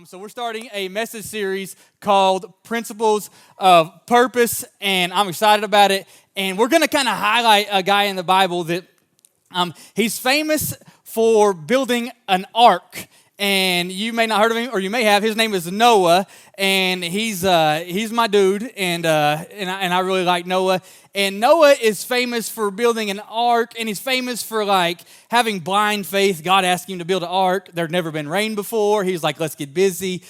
So we're starting a message series called Principles of Purpose, and I'm excited about it. And we're going to kind of highlight a guy in the Bible that he's famous for building an ark. And you may not heard of him, or you may have. His name is Noah, and he's my dude, and I really like Noah. And Noah is famous for building an ark, and he's famous for like having blind faith. God asked him to build an ark. There'd never been rain before. He's like, let's get busy.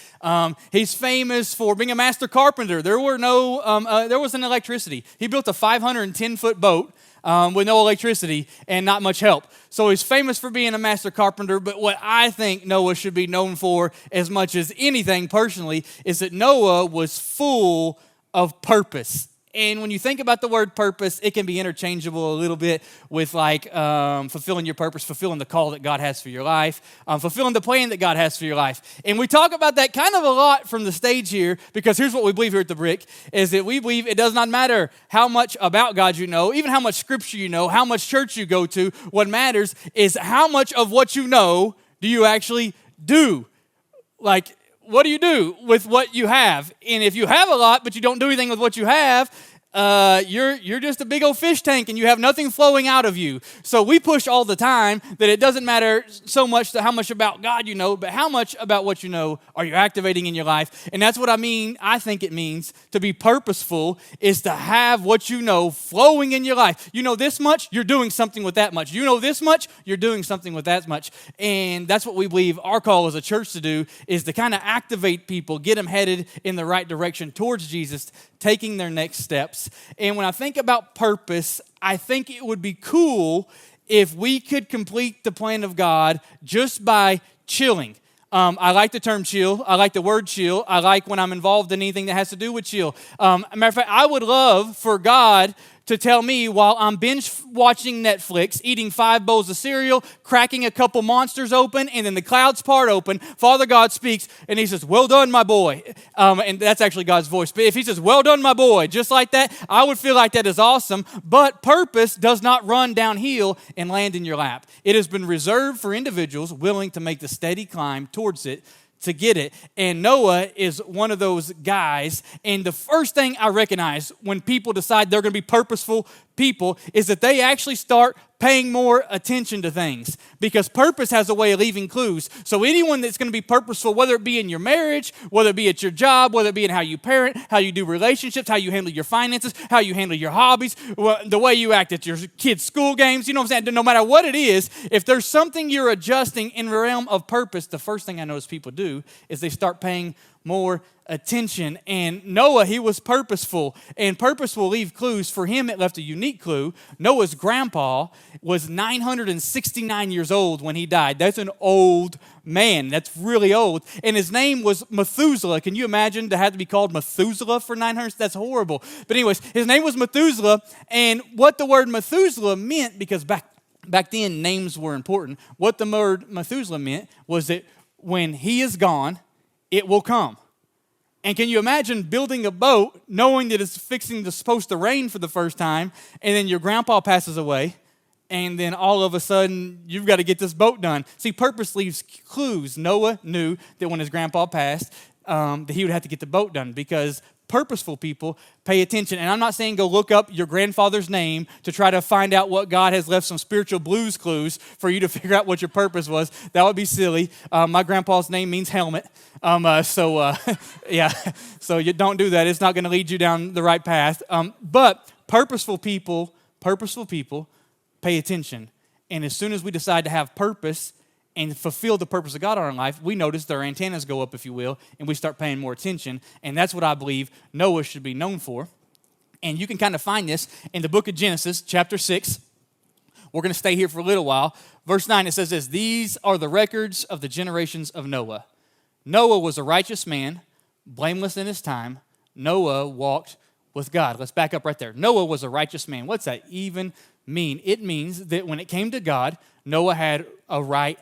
He's famous for being a master carpenter. There wasn't electricity. He built a 510-foot boat with no electricity and not much help. So he's famous for being a master carpenter, but what I think Noah should be known for as much as anything personally is that Noah was full of purpose. And when you think about the word purpose, it can be interchangeable a little bit with like fulfilling your purpose, fulfilling the call that God has for your life, fulfilling the plan that God has for your life. And we talk about that kind of a lot from the stage here because here's what we believe here at The Brick, is that we believe it does not matter how much about God you know, even how much scripture you know, how much church you go to. What matters is how much of what you know do you actually do. Like, what do you do with what you have? And if you have a lot, but you don't do anything with what you have, you're just a big old fish tank and you have nothing flowing out of you. So we push all the time that it doesn't matter so much how much about God you know, but how much about what you know are you activating in your life. And that's what I think it means to be purposeful, is to have what you know flowing in your life. You know this much, you're doing something with that much. You know this much, you're doing something with that much. And that's what we believe our call as a church to do, is to kind of activate people, get them headed in the right direction towards Jesus, taking their next steps. And when I think about purpose, I think it would be cool if we could complete the plan of God just by chilling. I like the term chill. I like the word chill. I like when I'm involved in anything that has to do with chill. Matter of fact, I would love for God to tell me while I'm binge watching Netflix, eating 5 bowls of cereal, cracking a couple monsters open, and then the clouds part open, Father God speaks, and he says, well done, my boy. And that's actually God's voice. But if he says, well done, my boy, just like that, I would feel like that is awesome. But purpose does not run downhill and land in your lap. It has been reserved for individuals willing to make the steady climb towards it, to get it. And Noah is one of those guys. And the first thing I recognize when people decide they're going to be purposeful people is that they actually start paying more attention to things, because purpose has a way of leaving clues. So anyone that's going to be purposeful, whether it be in your marriage, whether it be at your job, whether it be in how you parent, how you do relationships, how you handle your finances, how you handle your hobbies, the way you act at your kids' school games, you know what I'm saying? No matter what it is, if there's something you're adjusting in the realm of purpose, the first thing I notice people do is they start paying more attention. And Noah, he was purposeful, and purpose will leave clues. For him, it left a unique clue. Noah's grandpa was 969 years old when he died. That's an old man. That's really old. And his name was Methuselah. Can you imagine to have to be called Methuselah for 900? That's horrible. But anyways, his name was Methuselah, and what the word Methuselah meant, because back then names were important, what the word Methuselah meant was that when he is gone, it will come. And can you imagine building a boat knowing that it's supposed to rain for the first time, and then your grandpa passes away, and then all of a sudden you've got to get this boat done? See, purpose leaves clues. Noah knew that when his grandpa passed, that he would have to get the boat done, because purposeful people pay attention. And I'm not saying go look up your grandfather's name to try to find out what God has left, some spiritual Blues Clues for you to figure out what your purpose was. That would be silly. My grandpa's name means helmet. Yeah, so you don't do that. It's not going to lead you down the right path. But purposeful people pay attention. And as soon as we decide to have purpose and fulfill the purpose of God in our life, we notice their antennas go up, if you will, and we start paying more attention. And that's what I believe Noah should be known for. And you can kind of find this in the book of Genesis, chapter 6. We're going to stay here for a little while. Verse 9, it says this: these are the records of the generations of Noah. Noah was a righteous man, blameless in his time. Noah walked with God. Let's back up right there. Noah was a righteous man. What's that even mean? It means that when it came to God, Noah had a right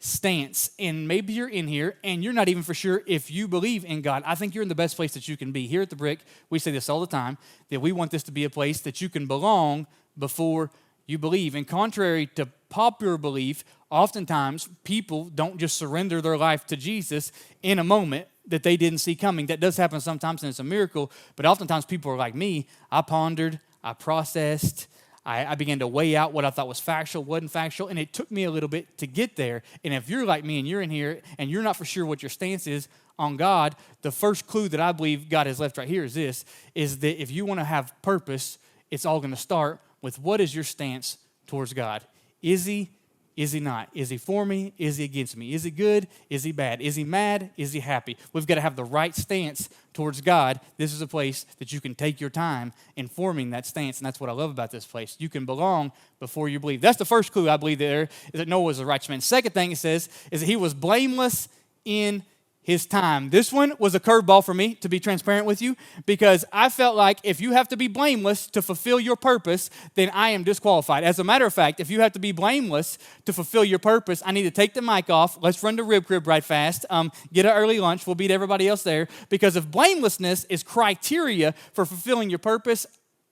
stance. And maybe you're in here and you're not even for sure if you believe in God. I think you're in the best place that you can be. Here at The Brick, we say this all the time, that we want this to be a place that you can belong before you believe. And contrary to popular belief, oftentimes people don't just surrender their life to Jesus in a moment that they didn't see coming. That does happen sometimes, and it's a miracle, but oftentimes people are like me. I pondered, I processed, I began to weigh out what I thought was factual, wasn't factual, and it took me a little bit to get there. And if you're like me and you're in here and you're not for sure what your stance is on God, the first clue that I believe God has left right here is this, is that if you want to have purpose, it's all going to start with what is your stance towards God. Is he not? Is he for me? Is he against me? Is he good? Is he bad? Is he mad? Is he happy? We've got to have the right stance towards God. This is a place that you can take your time in forming that stance, and that's what I love about this place. You can belong before you believe. That's the first clue I believe there is that Noah was a righteous man. Second thing it says is that he was blameless in his time. This one was a curveball for me, to be transparent with you, because I felt like if you have to be blameless to fulfill your purpose, then I am disqualified. As a matter of fact, if you have to be blameless to fulfill your purpose, I need to take the mic off. Let's run to Rib Crib right fast. Get an early lunch. We'll beat everybody else there. Because if blamelessness is criteria for fulfilling your purpose,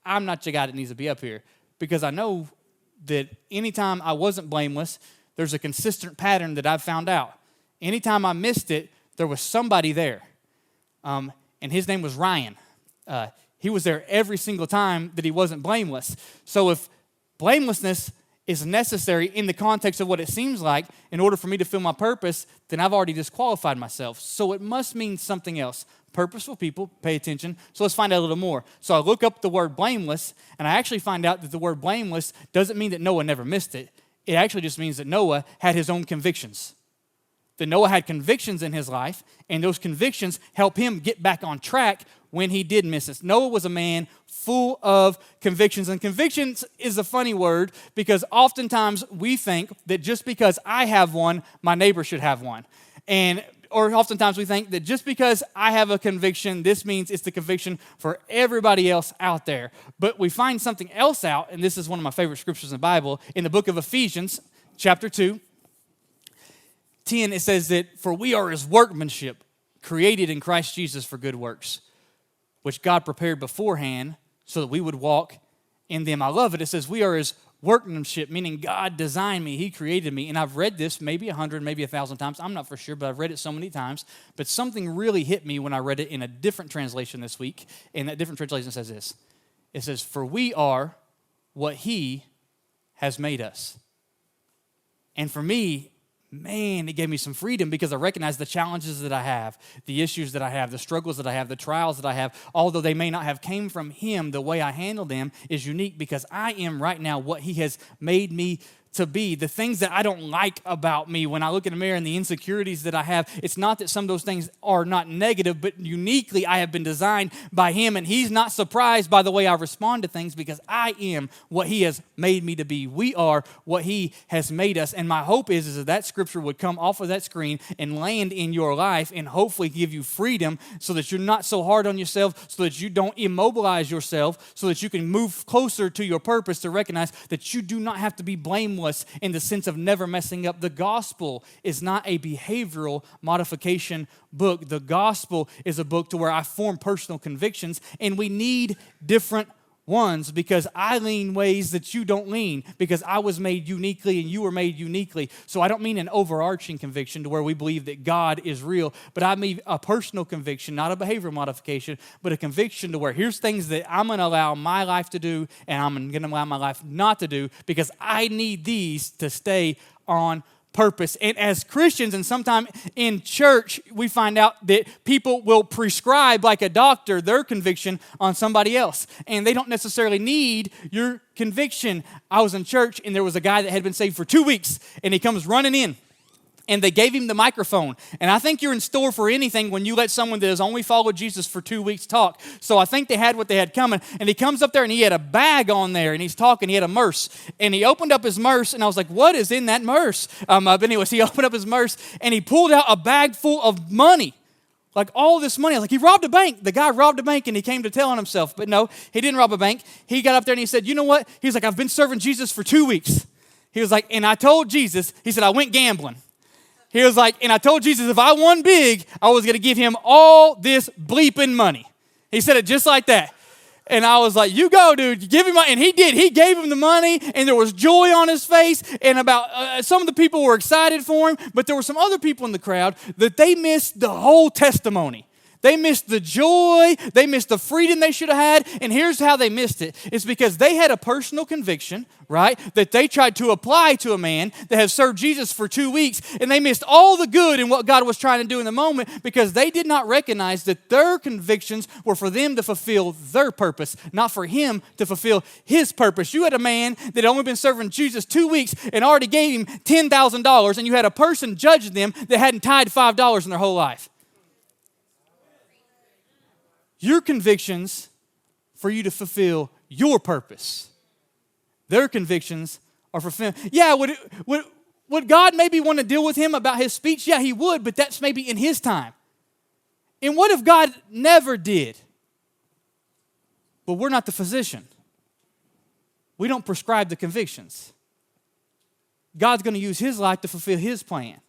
I'm not your guy that needs to be up here. Because I know that anytime I wasn't blameless, there's a consistent pattern that I've found out. Anytime I missed it, there was somebody there, and his name was Ryan. He was there every single time that he wasn't blameless. So if blamelessness is necessary in the context of what it seems like in order for me to fulfill my purpose, then I've already disqualified myself. So it must mean something else. Purposeful people, pay attention. So let's find out a little more. So I look up the word blameless, and I actually find out that the word blameless doesn't mean that Noah never missed it. It actually just means that Noah had his own convictions. That Noah had convictions in his life, and those convictions help him get back on track when he did miss it. Noah was a man full of convictions, and convictions is a funny word because oftentimes we think that just because I have one, my neighbor should have one. Or oftentimes we think that just because I have a conviction, this means it's the conviction for everybody else out there. But we find something else out, and this is one of my favorite scriptures in the Bible, in the book of Ephesians, chapter 2. 10, it says that, for we are his workmanship, created in Christ Jesus for good works, which God prepared beforehand so that we would walk in them. I love it. It says we are his workmanship, meaning God designed me. He created me. And I've read this maybe 100, maybe 1,000 times. I'm not for sure, but I've read it so many times. But something really hit me when I read it in a different translation this week. And that different translation says this. It says, for we are what he has made us. And for me, man, it gave me some freedom because I recognize the challenges that I have, the issues that I have, the struggles that I have, the trials that I have. Although they may not have came from him, the way I handle them is unique because I am right now what he has made me to be. The things that I don't like about me when I look in the mirror and the insecurities that I have, it's not that some of those things are not negative, but uniquely I have been designed by him, and he's not surprised by the way I respond to things because I am what he has made me to be. We are what he has made us, and my hope is that that scripture would come off of that screen and land in your life and hopefully give you freedom so that you're not so hard on yourself, so that you don't immobilize yourself, so that you can move closer to your purpose to recognize that you do not have to be blameless in the sense of never messing up. The gospel is not a behavioral modification book. The gospel is a book to where I form personal convictions, and we need different ones because I lean ways that you don't lean because I was made uniquely and you were made uniquely. So I don't mean an overarching conviction to where we believe that God is real, but I mean a personal conviction, not a behavioral modification, but a conviction to where here's things that I'm going to allow my life to do and I'm going to allow my life not to do because I need these to stay on purpose. And as Christians, and sometimes in church, we find out that people will prescribe like a doctor their conviction on somebody else. And they don't necessarily need your conviction. I was in church and there was a guy that had been saved for 2 weeks and he comes running in. And they gave him the microphone. And I think you're in store for anything when you let someone that has only followed Jesus for 2 weeks talk. So I think they had what they had coming. And he comes up there and he had a bag on there and he's talking. He had a purse. And he opened up his purse and I was like, what is in that purse? But anyways, he opened up his purse and he pulled out a bag full of money. Like all this money. I was like, he robbed a bank. The guy robbed a bank and he came to tell on himself. But no, he didn't rob a bank. He got up there and he said, you know what? He was like, I've been serving Jesus for 2 weeks. He was like, and I told Jesus, he said, I went gambling. He was like, and I told Jesus if I won big, I was going to give him all this bleeping money. He said it just like that. And I was like, you go, dude. Give him money. And he did. He gave him the money, and there was joy on his face. And about some of the people were excited for him, but there were some other people in the crowd that they missed the whole testimony. They missed the joy. They missed the freedom they should have had. And here's how they missed it. It's because they had a personal conviction, right, that they tried to apply to a man that has served Jesus for 2 weeks. And they missed all the good in what God was trying to do in the moment because they did not recognize that their convictions were for them to fulfill their purpose, not for him to fulfill his purpose. You had a man that had only been serving Jesus 2 weeks and already gave him $10,000, and you had a person judging them that hadn't tithed $5 in their whole life. Your convictions for you to fulfill your purpose. Their convictions are for yeah, would God maybe want to deal with him about his speech? Yeah, he would, but that's maybe in his time. And what if God never did? But we're not the physician. We don't prescribe the convictions. God's going to use his life to fulfill his plan.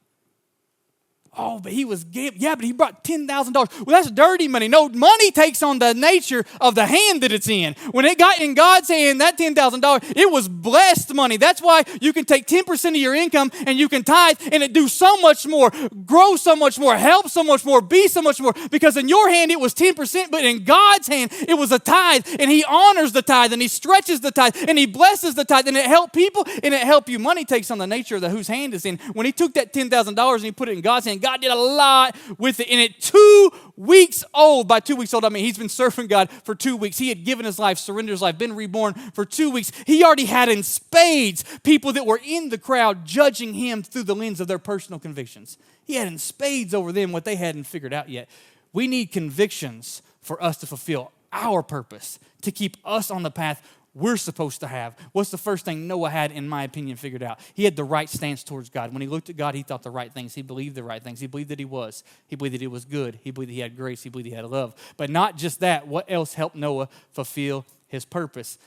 Oh, but he brought $10,000. Well, that's dirty money. No, money takes on the nature of the hand that it's in. When it got in God's hand, that $10,000, it was blessed money. That's why you can take 10% of your income and you can tithe and it do so much more, grow so much more, help so much more, be so much more. Because in your hand, it was 10%, but in God's hand, it was a tithe. And he honors the tithe and he stretches the tithe and he blesses the tithe and it helped people and it helped you. Money takes on the nature of whose hand it's in. When he took that $10,000 and he put it in God's hand, God did a lot with it. And at 2 weeks old, by 2 weeks old, I mean he's been serving God for 2 weeks. He had given his life, surrendered his life, been reborn for 2 weeks. He already had in spades people that were in the crowd judging him through the lens of their personal convictions. He had in spades over them what they hadn't figured out yet. We need convictions for us to fulfill our purpose, to keep us on the path we're supposed to have. What's the first thing Noah had, in my opinion, figured out? He had the right stance towards God. When he looked at God, he thought the right things. He believed the right things. He believed that he was. He believed that he was good. He believed that he had grace. He believed he had love. But not just that. What else helped Noah fulfill his purpose?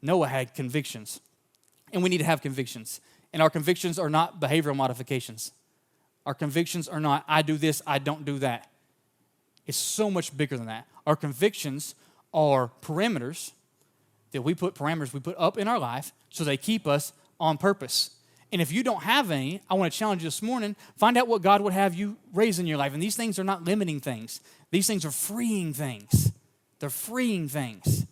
Noah had convictions. And we need to have convictions. And our convictions are not behavioral modifications. Our convictions are not, I do this, I don't do that. It's so much bigger than that. Our convictions are parameters that we put up in our life so they keep us on purpose. And if you don't have any, I want to challenge you this morning, find out what God would have you raise in your life. And these things are not limiting things. These things are freeing things. They're freeing things.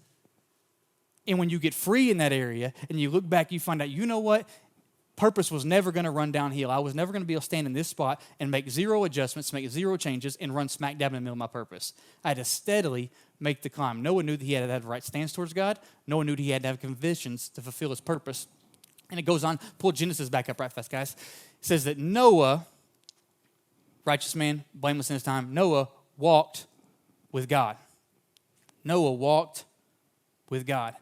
And when you get free in that area and you look back, you find out, you know what? Purpose was never going to run downhill. I was never going to be able to stand in this spot and make zero adjustments, make zero changes, and run smack dab in the middle of my purpose. I had to steadily make the climb. Noah knew that he had to have the right stance towards God. Noah knew that he had to have convictions to fulfill his purpose. And it goes on. Pull Genesis back up right fast, guys. It says that Noah, righteous man, blameless in his time, Noah walked with God. Noah walked with God.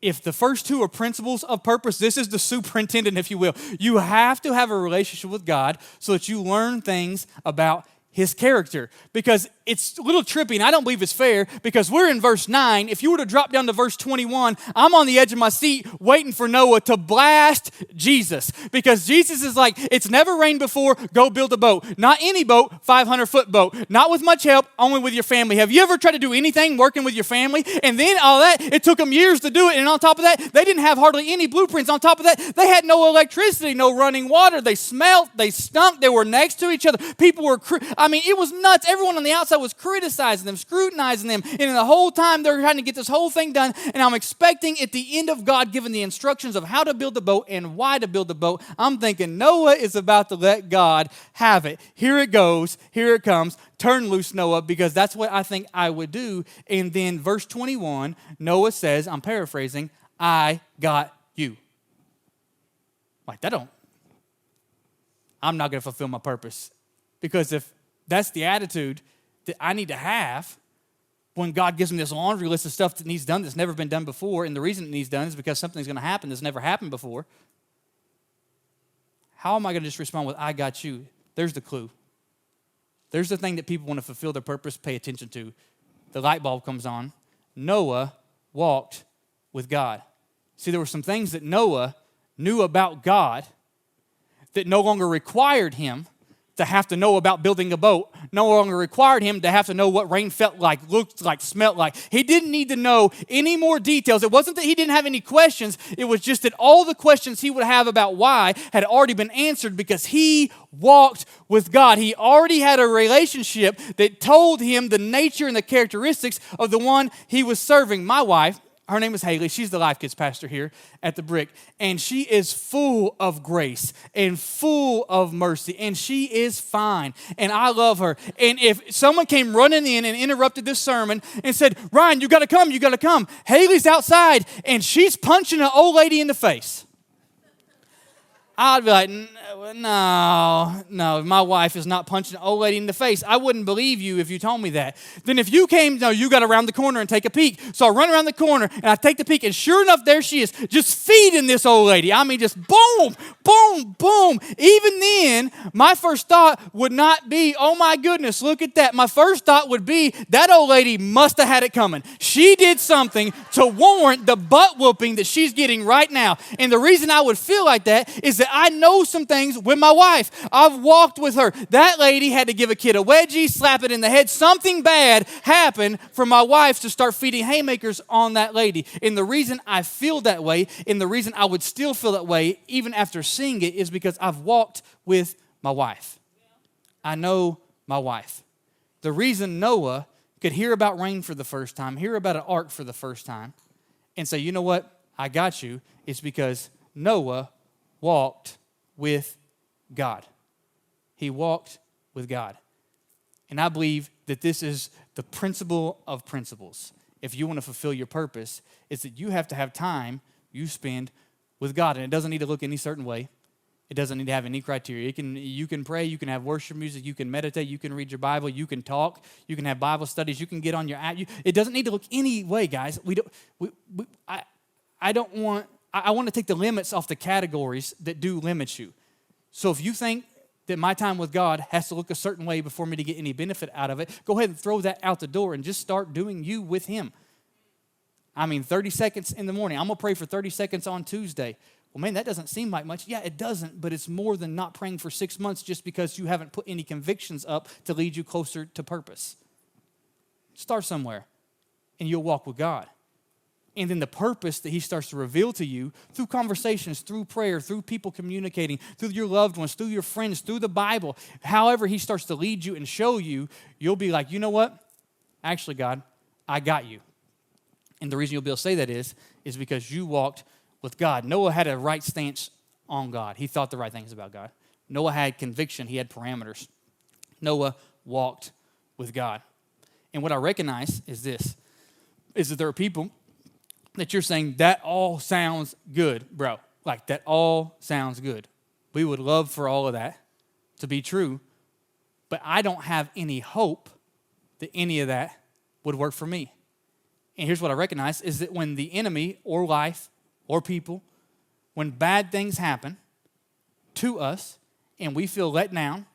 If the first two are principles of purpose, this is the superintendent, if you will. You have to have a relationship with God so that you learn things about his character, because it's a little trippy, and I don't believe it's fair, because we're in verse 9. If you were to drop down to verse 21, I'm on the edge of my seat waiting for Noah to blast Jesus, because Jesus is like, it's never rained before, go build a boat. Not any boat, 500-foot boat. Not with much help, only with your family. Have you ever tried to do anything working with your family? And then all that, it took them years to do it, and on top of that, they didn't have hardly any blueprints. On top of that, they had no electricity, no running water. They smelled, they stunk, they were next to each other. People were, it was nuts. Everyone on the outside was criticizing them, scrutinizing them. And the whole time they're trying to get this whole thing done. And I'm expecting at the end of God giving the instructions of how to build the boat and why to build the boat, I'm thinking Noah is about to let God have it. Here it goes. Here it comes. Turn loose, Noah, because that's what I think I would do. And then verse 21, Noah says, I'm paraphrasing, I got you. Like, I'm not going to fulfill my purpose. Because if that's the attitude that I need to have when God gives me this laundry list of stuff that needs done that's never been done before, and the reason it needs done is because something's going to happen that's never happened before. How am I going to just respond with, I got you? There's the clue. There's the thing that people want to fulfill their purpose, pay attention to. The light bulb comes on. Noah walked with God. See, there were some things that Noah knew about God that no longer required him to have to know about building a boat. No longer required him to have to know what rain felt like, looked like, smelled like. He didn't need to know any more details. It wasn't that he didn't have any questions. It was just that all the questions he would have about why had already been answered because he walked with God. He already had a relationship that told him the nature and the characteristics of the one he was serving. My wife, her name is Haley. She's the Life Kids pastor here at the Brick. And she is full of grace and full of mercy. And she is fine. And I love her. And if someone came running in and interrupted this sermon and said, Ryan, you got to come, you got to come. Haley's outside and she's punching an old lady in the face. I'd be like, no, my wife is not punching an old lady in the face. I wouldn't believe you if you told me that. Then if you came, no, you got around the corner and take a peek. So I run around the corner and I take the peek, and sure enough, there she is, just feeding this old lady. I mean, just boom, boom, boom. Even then, my first thought would not be, oh my goodness, look at that. My first thought would be, that old lady must have had it coming. She did something to warrant the butt whooping that she's getting right now. And the reason I would feel like that is that I know some things with my wife. I've walked with her. That lady had to give a kid a wedgie, slap it in the head. Something bad happened for my wife to start feeding haymakers on that lady. And the reason I feel that way, and the reason I would still feel that way even after seeing it, is because I've walked with my wife. I know my wife. The reason Noah could hear about rain for the first time, hear about an ark for the first time, and say, you know what, I got you, is because Noah walked with God. He walked with God. And I believe that this is the principle of principles. If you want to fulfill your purpose, it's that you have to have time you spend with God. And it doesn't need to look any certain way. It doesn't need to have any criteria. You can pray, you can have worship music, you can meditate, you can read your Bible, you can talk, you can have Bible studies, you can get on your app. It doesn't need to look any way, guys. I want to take the limits off the categories that do limit you. So if you think that my time with God has to look a certain way before me to get any benefit out of it, go ahead and throw that out the door and just start doing you with Him. 30 seconds in the morning. I'm going to pray for 30 seconds on Tuesday. Well, man, that doesn't seem like much. Yeah, it doesn't, but it's more than not praying for 6 months just because you haven't put any convictions up to lead you closer to purpose. Start somewhere, and you'll walk with God. And then the purpose that He starts to reveal to you through conversations, through prayer, through people communicating, through your loved ones, through your friends, through the Bible, however He starts to lead you and show you, you'll be like, you know what? Actually, God, I got you. And the reason you'll be able to say that is because you walked with God. Noah had a right stance on God. He thought the right things about God. Noah had conviction. He had parameters. Noah walked with God. And what I recognize is this, is that there are people that you're saying, that all sounds good, bro. Like, that all sounds good. We would love for all of that to be true, but I don't have any hope that any of that would work for me. And here's what I recognize, is that when the enemy or life or people, when bad things happen to us and we feel let down,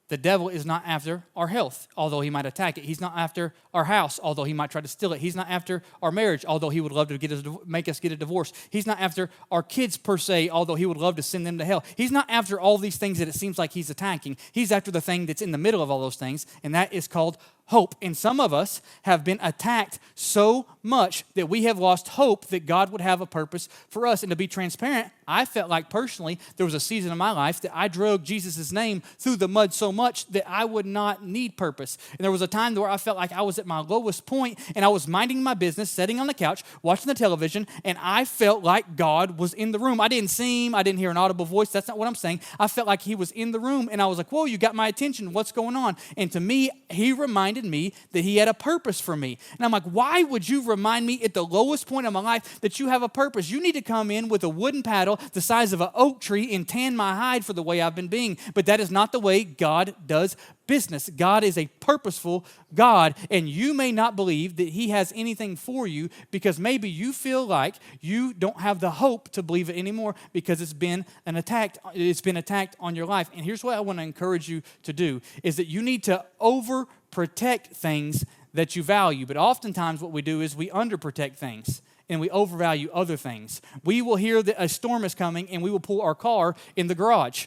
the devil is not after our health, although he might attack it. He's not after our house, although he might try to steal it. He's not after our marriage, although he would love to make us get a divorce. He's not after our kids per se, although he would love to send them to hell. He's not after all these things that it seems like he's attacking. He's after the thing that's in the middle of all those things, and that is called hope. And some of us have been attacked so much that we have lost hope that God would have a purpose for us. And to be transparent, I felt like personally there was a season in my life that I drug Jesus' name through the mud so much that I would not need purpose. And there was a time where I felt like I was at my lowest point and I was minding my business, sitting on the couch, watching the television, and I felt like God was in the room. I didn't see Him. I didn't hear an audible voice. That's not what I'm saying. I felt like He was in the room, and I was like, whoa, you got my attention. What's going on? And to me, He reminded me that He had a purpose for me. And I'm like, why would you remind me at the lowest point of my life that you have a purpose? You need to come in with a wooden paddle the size of an oak tree and tan my hide for the way I've been being. But that is not the way God does business. God is a purposeful God, and you may not believe that He has anything for you because maybe you feel like you don't have the hope to believe it anymore because it's been attacked on your life. And here's what I want to encourage you to do, is that you need to overprotect things that you value. But oftentimes what we do is we underprotect things and we overvalue other things. We will hear that a storm is coming and we will pull our car in the garage.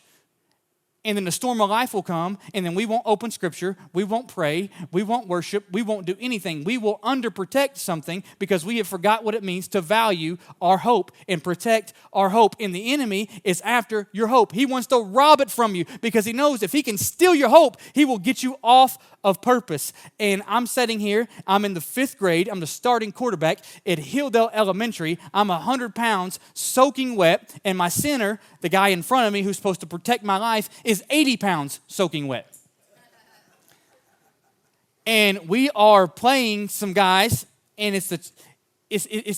And then the storm of life will come, and then we won't open Scripture, we won't pray, we won't worship, we won't do anything. We will underprotect something because we have forgot what it means to value our hope and protect our hope. And the enemy is after your hope. He wants to rob it from you because he knows if he can steal your hope, he will get you off of purpose. And I'm sitting here, I'm in the 5th grade, I'm the starting quarterback at Hilldale Elementary. I'm 100 pounds soaking wet, and my center, the guy in front of me who's supposed to protect my life, is 80 pounds soaking wet. And we are playing some guys, and it's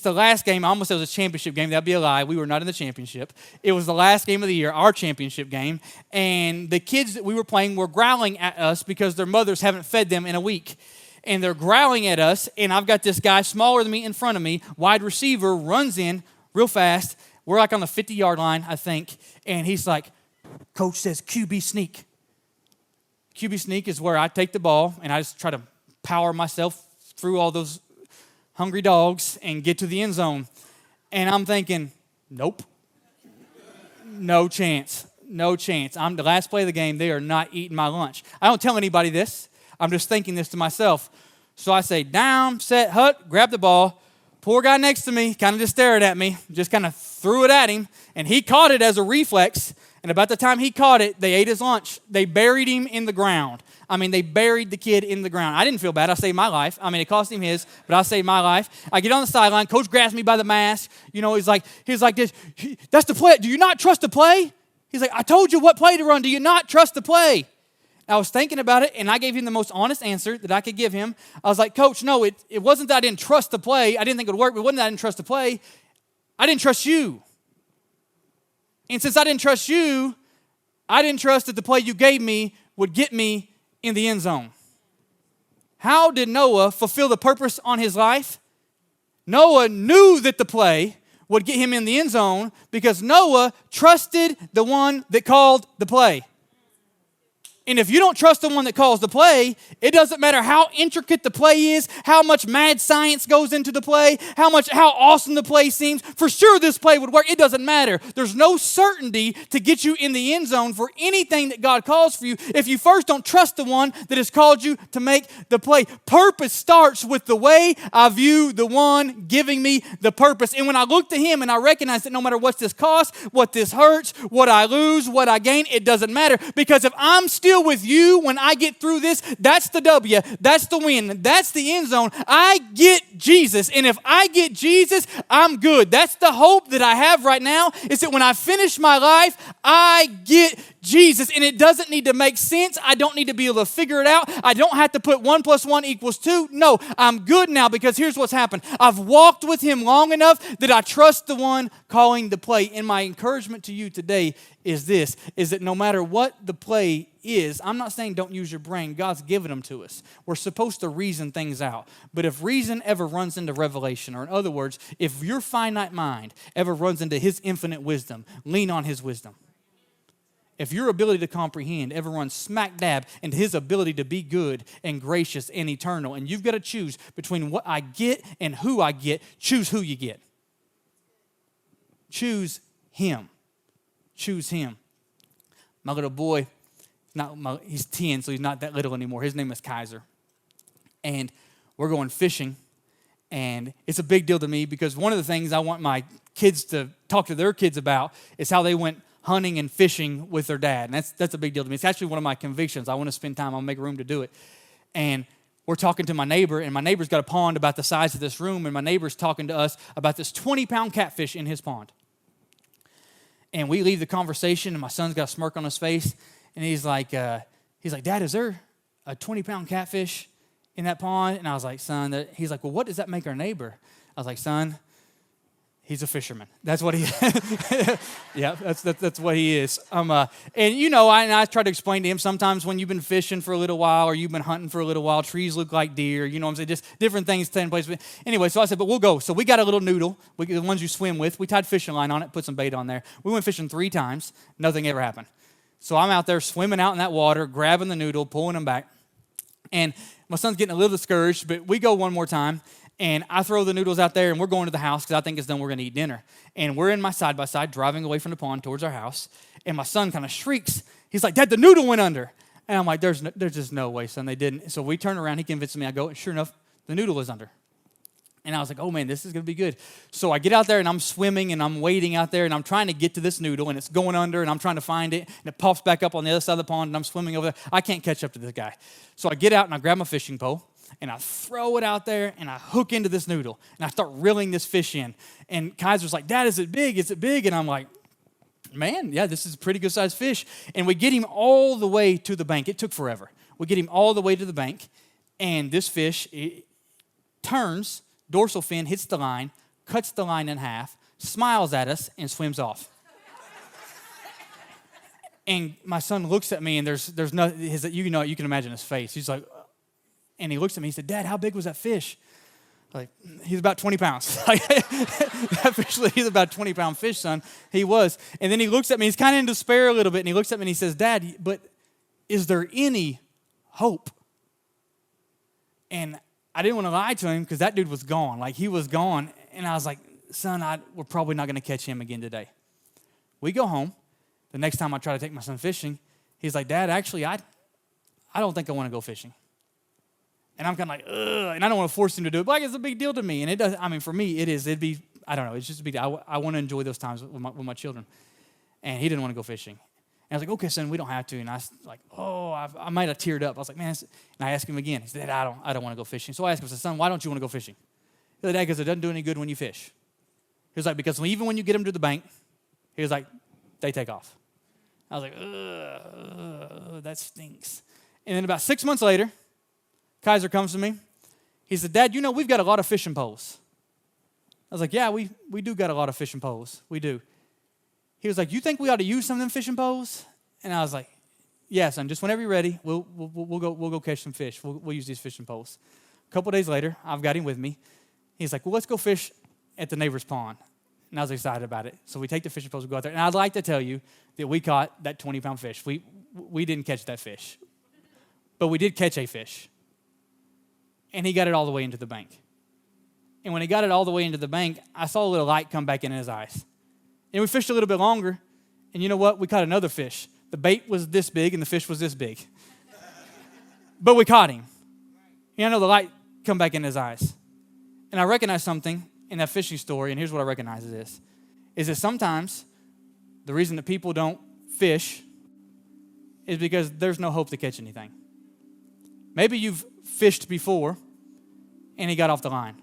the last game. I almost said it was a championship game. That'd be a lie. We were not in the championship. It was the last game of the year, our championship game. And the kids that we were playing were growling at us because their mothers haven't fed them in a week. And they're growling at us. And I've got this guy smaller than me in front of me, wide receiver, runs in real fast. We're like on the 50-yard line, I think. And he's like, Coach says QB sneak. QB sneak is where I take the ball and I just try to power myself through all those hungry dogs and get to the end zone. And I'm thinking, nope. No chance. No chance. I'm the last play of the game. They are not eating my lunch. I don't tell anybody this. I'm just thinking this to myself. So I say, down, set, hut, grab the ball. Poor guy next to me kind of just stared at me, just kind of threw it at him. And he caught it as a reflex. And about the time he caught it, they ate his lunch. They buried him in the ground. I mean, they buried the kid in the ground. I didn't feel bad. I saved my life. I mean, it cost him his, but I saved my life. I get on the sideline. Coach grabs me by the mask. You know, he's like this. That's the play. Do you not trust the play? He's like, I told you what play to run. Do you not trust the play? I was thinking about it, and I gave him the most honest answer that I could give him. I was like, Coach, no, it wasn't that I didn't trust the play. I didn't think it would work, but it wasn't that I didn't trust the play. I didn't trust you. And since I didn't trust you, I didn't trust that the play you gave me would get me in the end zone. How did Noah fulfill the purpose on his life? Noah knew that the play would get him in the end zone because Noah trusted the one that called the play. And if you don't trust the one that calls the play, it doesn't matter how intricate the play is, how much mad science goes into the play, how awesome the play seems. For sure this play would work. It doesn't matter. There's no certainty to get you in the end zone for anything that God calls for you if you first don't trust the one that has called you to make the play. Purpose starts with the way I view the one giving me the purpose. And when I look to him and I recognize that no matter what this costs, what this hurts, what I lose, what I gain, it doesn't matter. Because if I'm still with you when I get through this, that's the W, that's the win, that's the end zone. I get Jesus, and if I get Jesus, I'm good. That's the hope that I have right now, is that when I finish my life, I get Jesus, and it doesn't need to make sense. I don't need to be able to figure it out. I don't have to put 1 + 1 = 2. No, I'm good now because here's what's happened. I've walked with him long enough that I trust the one calling the play. And my encouragement to you today is this, is that no matter what the play is, I'm not saying don't use your brain. God's given them to us. We're supposed to reason things out. But if reason ever runs into revelation, or in other words, if your finite mind ever runs into his infinite wisdom, lean on his wisdom. If your ability to comprehend ever runs smack dab into his ability to be good and gracious and eternal, and you've got to choose between what I get and who I get, choose who you get. Choose him. Choose him. My little boy, he's 10, so he's not that little anymore. His name is Kaiser. And we're going fishing, and it's a big deal to me because one of the things I want my kids to talk to their kids about is how they went hunting and fishing with their dad. And that's a big deal to me. It's actually one of my convictions. I want to spend time. I'll make room to do it. And we're talking to my neighbor, and my neighbor's got a pond about the size of this room, and my neighbor's talking to us about this 20-pound catfish in his pond. And we leave the conversation, and my son's got a smirk on his face, and he's like, Dad, is there a 20-pound catfish in that pond? And I was like, son, he's like, well, what does that make our neighbor? I was like, son, he's a fisherman. That's what he is. Yeah, that's what he is. And you know, I try to explain to him sometimes when you've been fishing for a little while or you've been hunting for a little while, trees look like deer, you know what I'm saying? Just different things taking place. But anyway, so I said, but we'll go. So we got a little noodle, the ones you swim with. We tied fishing line on it, put some bait on there. We went fishing 3 times. Nothing ever happened. So I'm out there swimming out in that water, grabbing the noodle, pulling them back. And my son's getting a little discouraged, but we go one more time. And I throw the noodles out there, and we're going to the house because I think it's done. We're going to eat dinner. And we're in my side-by-side driving away from the pond towards our house. And my son kind of shrieks. He's like, Dad, the noodle went under. And I'm like, there's just no way, son, they didn't. So we turn around. He convinces me. I go, and sure enough, the noodle is under. And I was like, oh, man, this is going to be good. So I get out there, and I'm swimming, and I'm wading out there, and I'm trying to get to this noodle, and it's going under, and I'm trying to find it, and it pops back up on the other side of the pond, and I'm swimming over there. I can't catch up to this guy. So I get out, and I grab my fishing pole, and I throw it out there, and I hook into this noodle, and I start reeling this fish in. And Kaiser's like, Dad, is it big? Is it big? And I'm like, man, yeah, this is a pretty good-sized fish. And we get him all the way to the bank. It took forever. We get him all the way to the bank, and this fish turns, dorsal fin hits the line, cuts the line in half, smiles at us, and swims off. And my son looks at me, and there's no, you can imagine his face. He's like, and he looks at me, he said, Dad, how big was that fish? Like, he's about 20 pounds. That fish, he's about a 20-pound fish, son. He was. And then he looks at me, he's kind of in despair a little bit, and he looks at me and he says, Dad, but is there any hope? And I didn't want to lie to him because that dude was gone. Like, he was gone. And I was like, son, we're probably not going to catch him again today. We go home. The next time I try to take my son fishing, he's like, Dad, actually, I don't think I want to go fishing. And I'm kind of like, ugh, and I don't want to force him to do it, but like, it's a big deal to me. And it does, I mean, for me, it is. It'd be, I don't know, it's just a big deal. I want to enjoy those times with my children. And he didn't want to go fishing. And I was like, okay, son, we don't have to. And I was like, I might have teared up. I was like, man, and I asked him again. He said, I don't want to go fishing. So I asked him, I said, son, why don't you want to go fishing? He said, Dad, because it doesn't do any good when you fish. He was like, because even when you get them to the bank, he was like, they take off. I was like, that stinks. And then about 6 months later, Kaiser comes to me. He said, Dad, we've got a lot of fishing poles. I was like, yeah, we do got a lot of fishing poles. We do. He was like, you think we ought to use some of them fishing poles? And I was like, yeah, son, just whenever you're ready, we'll go catch some fish. We'll use these fishing poles. A couple days later, I've got him with me. He's like, well, let's go fish at the neighbor's pond. And I was excited about it. So we take the fishing poles, we go out there. And I'd like to tell you that we caught that 20-pound fish. We didn't catch that fish. But we did catch a fish. And he got it all the way into the bank. And when he got it all the way into the bank, I saw a little light come back in his eyes. And we fished a little bit longer. And you know what? We caught another fish. The bait was this big and the fish was this big. But we caught him. I know the light come back in his eyes. And I recognized something in that fishing story, and here's what I recognize is that sometimes the reason that people don't fish is because there's no hope to catch anything. Maybe you've fished before and he got off the line.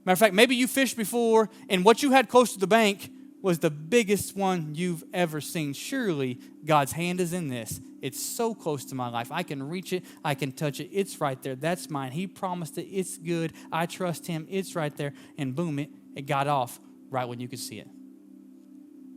Matter of fact, maybe you fished before and what you had close to the bank was the biggest one you've ever seen. Surely God's hand is in this. It's so close to my life. I can reach it. I can touch it. It's right there. That's mine. He promised it. It's good. I trust him. It's right there. And boom, it got off right when you could see it.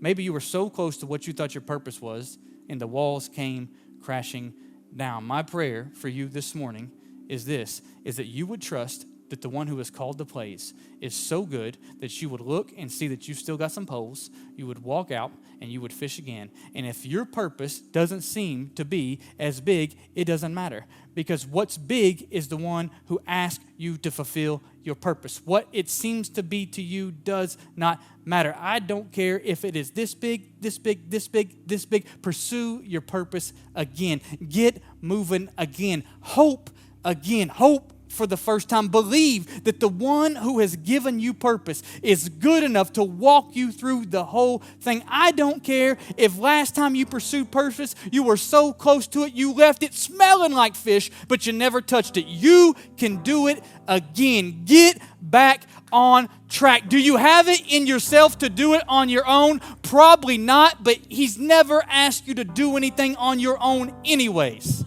Maybe you were so close to what you thought your purpose was and the walls came crashing down. My prayer for you this morning is that you would trust that the one who has called the place is so good that you would look and see that you've still got some poles, you would walk out and you would fish again. And if your purpose doesn't seem to be as big, it doesn't matter. Because what's big is the one who asked you to fulfill your purpose. What it seems to be to you does not matter. I don't care if it is this big, this big, this big, this big. Pursue your purpose again. Get moving again. Hope again. Hope for the first time. Believe that the one who has given you purpose is good enough to walk you through the whole thing. I don't care if last time you pursued purpose, you were so close to it, you left it smelling like fish, but you never touched it. You can do it again. Get back on track. Do you have it in yourself to do it on your own? Probably not, but he's never asked you to do anything on your own anyways.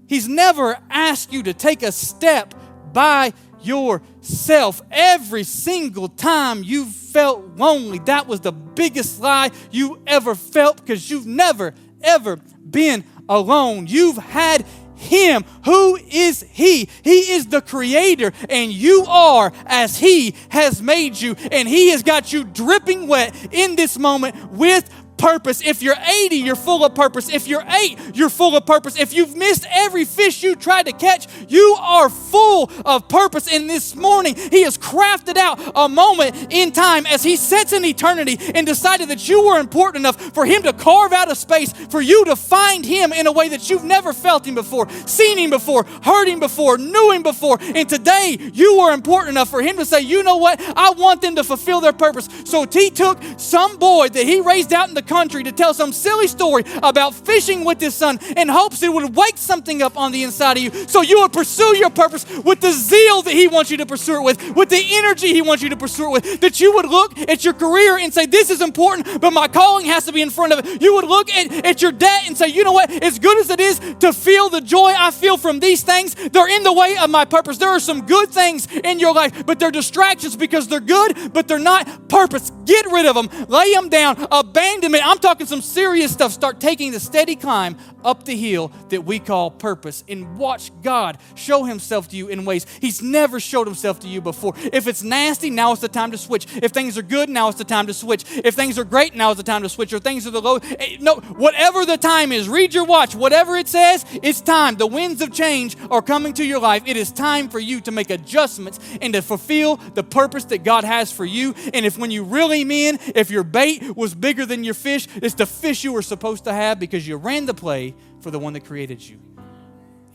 He's never asked you to take a step by yourself. Every single time you felt lonely, that was the biggest lie you ever felt because you've never, ever been alone. You've had him. Who is he? He is the creator, and you are as he has made you, and he has got you dripping wet in this moment with purpose. If you're 80, you're full of purpose. If you're 8, you're full of purpose. If you've missed every fish you tried to catch, you are full of purpose. And this morning, He has crafted out a moment in time as He sits in eternity and decided that you were important enough for Him to carve out a space for you to find Him in a way that you've never felt Him before, seen Him before, heard Him before, knew Him before. And today, you were important enough for Him to say, you know what? I want them to fulfill their purpose. So He took some boy that He raised out in the country to tell some silly story about fishing with his son in hopes it would wake something up on the inside of you so you would pursue your purpose with the zeal that He wants you to pursue it with the energy He wants you to pursue it with, that you would look at your career and say, this is important, but my calling has to be in front of it. You would look at your debt and say, you know what? As good as it is to feel the joy I feel from these things, they're in the way of my purpose. There are some good things in your life, but they're distractions because they're good, but they're not purpose. Get rid of them. Lay them down. Abandonment. I'm talking some serious stuff. Start taking the steady climb up the hill that we call purpose, and watch God show Himself to you in ways He's never showed Himself to you before. If it's nasty, now it's the time to switch. If things are good, now it's the time to switch. If things are great, now it's the time to switch. Or things are the low. No, whatever the time is, read your watch. Whatever it says, it's time. The winds of change are coming to your life. It is time for you to make adjustments and to fulfill the purpose that God has for you. And if when you really mean, if your bait was bigger than your fish, it's the fish you were supposed to have because you ran the play for the one that created you.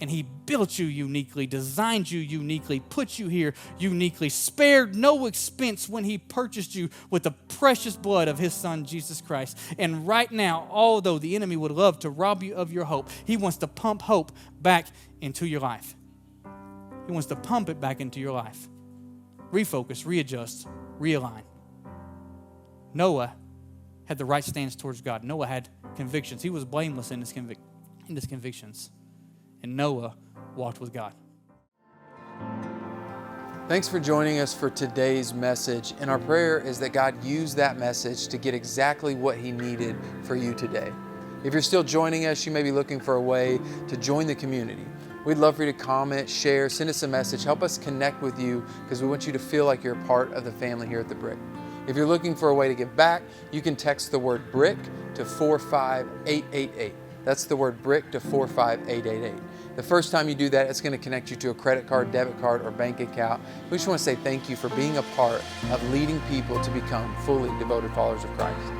And He built you uniquely, designed you uniquely, put you here uniquely, spared no expense when He purchased you with the precious blood of His Son, Jesus Christ. And right now, although the enemy would love to rob you of your hope, he wants to pump hope back into your life. He wants to pump it back into your life. Refocus, readjust, realign. Noah had the right stance towards God. Noah had convictions. He was blameless in his convictions. And Noah walked with God. Thanks for joining us for today's message. And our prayer is that God used that message to get exactly what He needed for you today. If you're still joining us, you may be looking for a way to join the community. We'd love for you to comment, share, send us a message. Help us connect with you because we want you to feel like you're a part of the family here at The Brick. If you're looking for a way to give back, you can text the word BRICK to 45888. That's the word BRICK to 45888. The first time you do that, it's going to connect you to a credit card, debit card, or bank account. We just want to say thank you for being a part of leading people to become fully devoted followers of Christ.